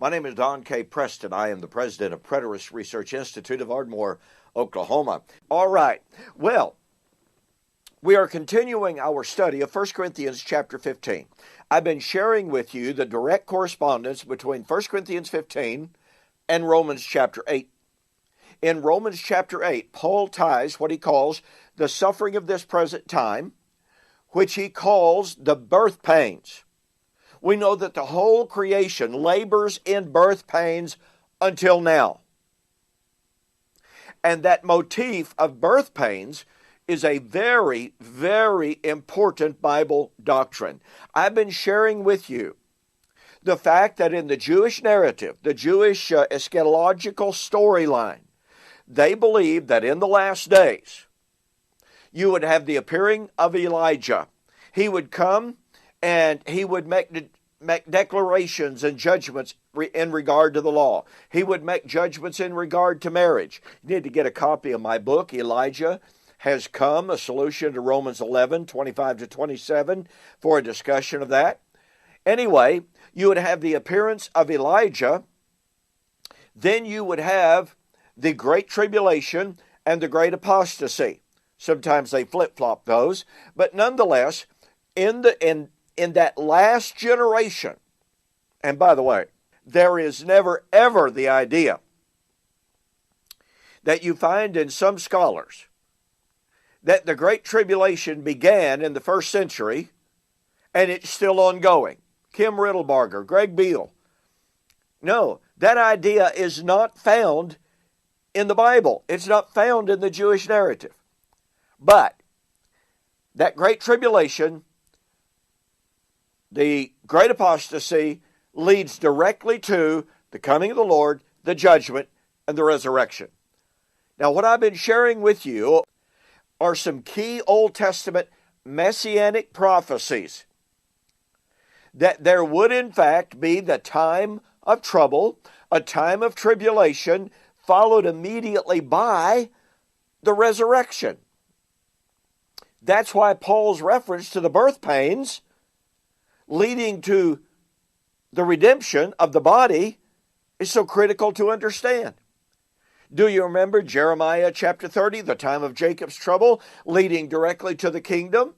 My name is Don K. Preston. I am the president of Preterist Research Institute of Ardmore, Oklahoma. All right. Well, we are continuing our study of 1 Corinthians chapter 15. I've been sharing with you the direct correspondence between 1 Corinthians 15 and Romans chapter 8. In Romans chapter 8, Paul ties what he calls the suffering of this present time, which he calls the birth pains. We know that the whole creation labors in birth pains until now. And that motif of birth pains is a very, very important Bible doctrine. I've been sharing with you the fact that in the Jewish narrative, the Jewish eschatological storyline, they believed that in the last days, you would have the appearing of Elijah. He would come and he would make declarations and judgments in regard to the law. He would make judgments in regard to marriage. You need to get a copy of my book, Elijah Has Come, a solution to Romans 11, 25 to 27, for a discussion of that. Anyway, you would have the appearance of Elijah. Then you would have the Great Tribulation and the Great Apostasy. Sometimes they flip-flop those. But nonetheless, in that last generation, and by the way, there is never ever the idea that you find in some scholars that the Great Tribulation began in the first century and it's still ongoing. Kim Riddlebarger, Greg Beale. No, that idea is not found in the Bible. It's not found in the Jewish narrative. But that Great Tribulation, the Great Apostasy, leads directly to the coming of the Lord, the judgment, and the resurrection. Now, what I've been sharing with you are some key Old Testament messianic prophecies that there would in fact be the time of trouble, a time of tribulation, followed immediately by the resurrection. That's why Paul's reference to the birth pains leading to the redemption of the body is so critical to understand. Do you remember Jeremiah chapter 30, the time of Jacob's trouble, leading directly to the kingdom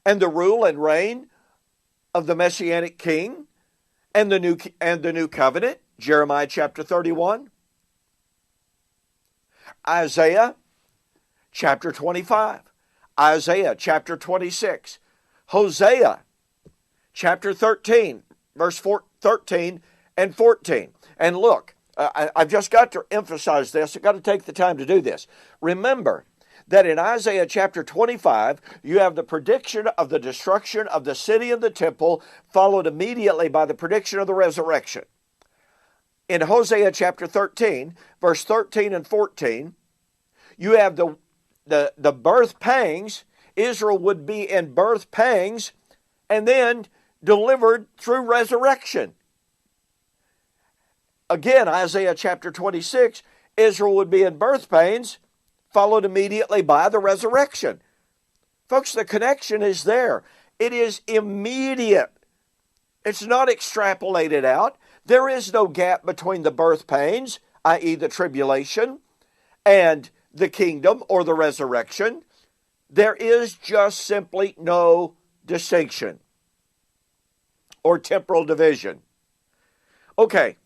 and the rule and reign of the Messianic king and the new covenant? Jeremiah chapter 31. Isaiah chapter 25. Isaiah chapter 26. Hosea chapter 13, verse 13 and 14. And look, I've just got to emphasize this. I've got to take the time to do this. Remember that in Isaiah chapter 25, you have the prediction of the destruction of the city and the temple, followed immediately by the prediction of the resurrection. In Hosea chapter 13, verse 13 and 14, you have the birth pangs. Israel would be in birth pangs and then delivered through resurrection. Again, Isaiah chapter 26, Israel would be in birth pains, followed immediately by the resurrection. Folks, the connection is there. It is immediate. It's not extrapolated out. There is no gap between the birth pains, i.e. the tribulation, and the kingdom or the resurrection. There is just simply no distinction or temporal division. Okay,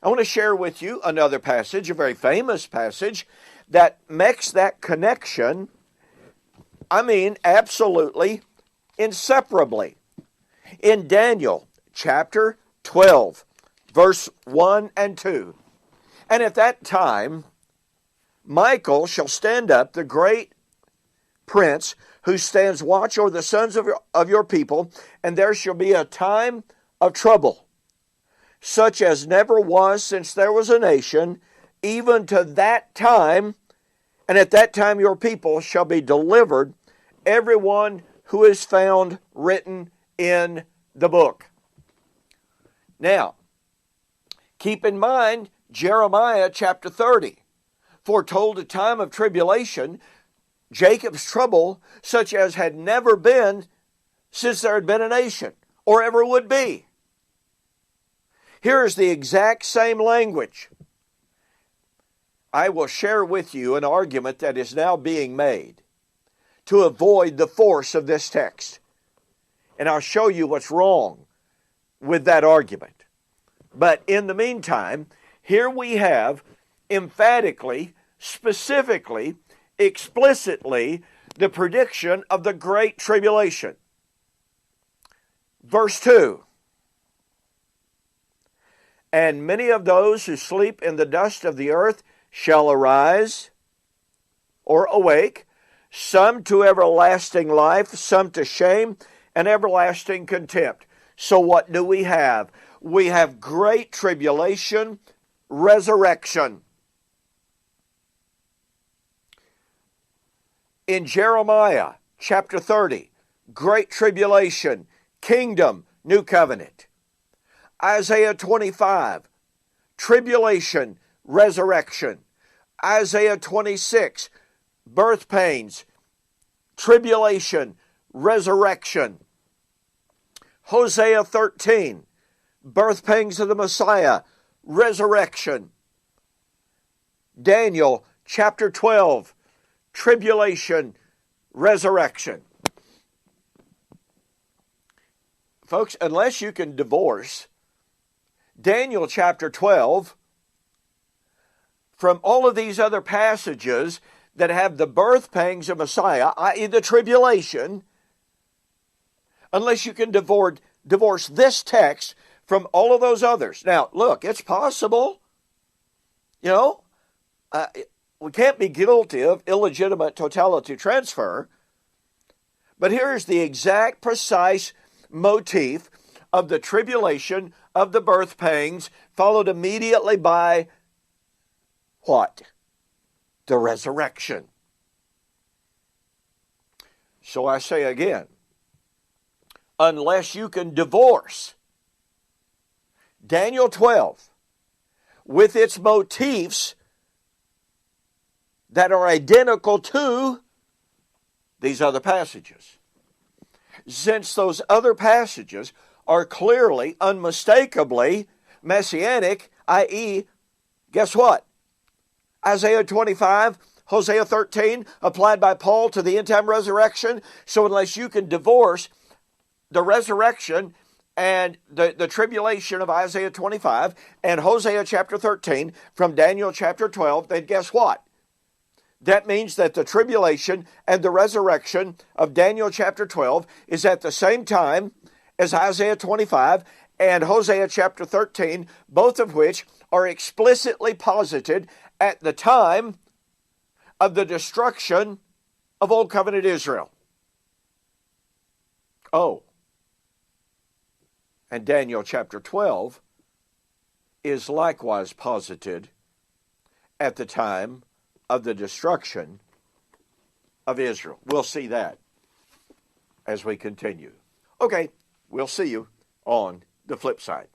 I want to share with you another passage, a very famous passage, that makes that connection, absolutely inseparably. In Daniel chapter 12, verse 1 and 2. And at that time, Michael shall stand up, the great prince, who stands watch over the sons of your people, and there shall be a time of trouble, such as never was since there was a nation, even to that time, and at that time your people shall be delivered, everyone who is found written in the book. Now, keep in mind Jeremiah chapter 30, foretold a time of tribulation, Jacob's trouble, such as had never been since there had been a nation, or ever would be. Here is the exact same language. I will share with you an argument that is now being made to avoid the force of this text. And I'll show you what's wrong with that argument. But in the meantime, here we have emphatically, specifically, explicitly, the prediction of the Great Tribulation. Verse 2. And many of those who sleep in the dust of the earth shall arise or awake, some to everlasting life, some to shame and everlasting contempt. So what do we have? We have great tribulation, resurrection. In Jeremiah chapter 30, great tribulation, kingdom, new covenant. Isaiah 25, tribulation, resurrection. Isaiah 26, birth pains, tribulation, resurrection. Hosea 13, birth pangs of the Messiah, resurrection. Daniel chapter 12, tribulation, resurrection. Folks, unless you can divorce Daniel chapter 12 from all of these other passages that have the birth pangs of Messiah, i.e. the tribulation, unless you can divorce this text from all of those others. Now, look, it's possible. We can't be guilty of illegitimate totality transfer, but here's the exact precise motif of the tribulation, of the birth pangs, followed immediately by what? The resurrection. So I say again, unless you can divorce Daniel 12 with its motifs that are identical to these other passages, since those other passages are clearly, unmistakably messianic, i.e., guess what? Isaiah 25, Hosea 13, applied by Paul to the end-time resurrection. So unless you can divorce the resurrection and the tribulation of Isaiah 25 and Hosea chapter 13 from Daniel chapter 12, then guess what? That means that the tribulation and the resurrection of Daniel chapter 12 is at the same time as Isaiah 25 and Hosea chapter 13, both of which are explicitly posited at the time of the destruction of Old Covenant Israel. Oh, and Daniel chapter 12 is likewise posited at the time of the destruction of Israel. We'll see that as we continue. Okay, we'll see you on the flip side.